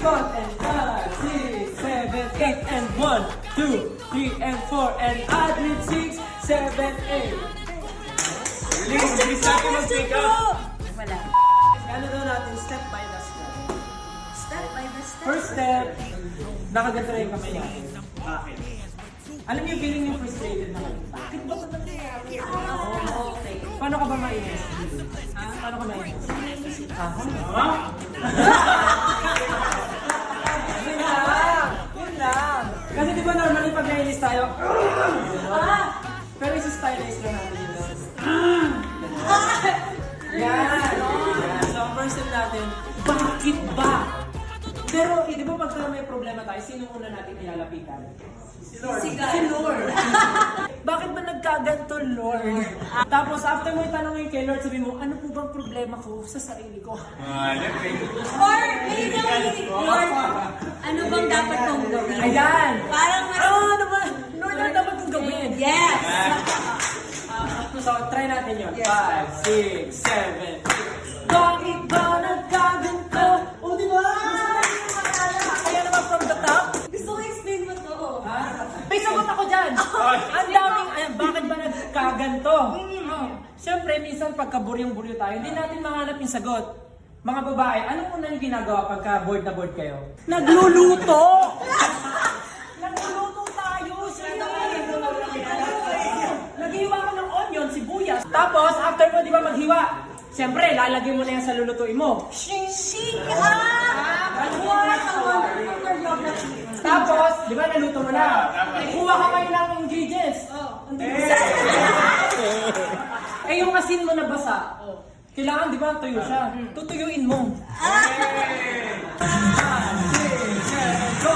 4 and 5, 6, 7, 8 and 1, 2, 3 and 4 and add with 6, 7, 8. Bilis natin mag-pick up. Wala. Ano daw natin step by the step. Step by the step. First step, nakaganto na yung kamay natin. Bakit? Alam niyo, feeling yung frustrated na kayo. Bakit ba ito nangyayari? Okay. Paano ka ba mainis? Paano ka mainis? Yun lang. Kasi di ba normally pag nainis tayo, pero isi-stylize lang natin yun. Yan. So, ang first step natin, bakit ba? Pero, di ba pagka may problema tayo, sino una natin nilalapitan? Si Lord. Si Lord. Bakit ba nagkaganto, Lord? Tapos, after mo itanongin kay Lord, sabi mo, ano po bang problema ko sa sarili ko? Or, Lord, ano bang dapat kong gawin? Ayan! Parang mas... Ano ba? Lord, ano dapat kong gawin? Yes! So, try natin yun. 5, 6, 7. Bakit ba nagkaganto? O, di ba? Kaya naman from the top. Gusto ko explain mo to. May sagot ako dyan. Ang daming, ayan, bakit ba nagkaganto? Siyempre, minsan pagka-buryong-buryo tayo, hindi natin mahanap yung sagot. Mga babae, ano muna yung ginagawa pagka bored na bored kayo? Nagluluto! Nagluluto tayo! Naghiwa ko ng onion, sibuyas. Tapos, after mo, di ba maghiwa? Siyempre, lalagay mo na yan sa lulutuin mo. Shing! What a wonderful love na Tapos, di ba naluto mo na? Kuha ka ngayon ng ingredients. Eh, yung asin mo na basa. Kailangan, di ba, tuyo siya. Tutuyuin mo. 5, 6, 7, go!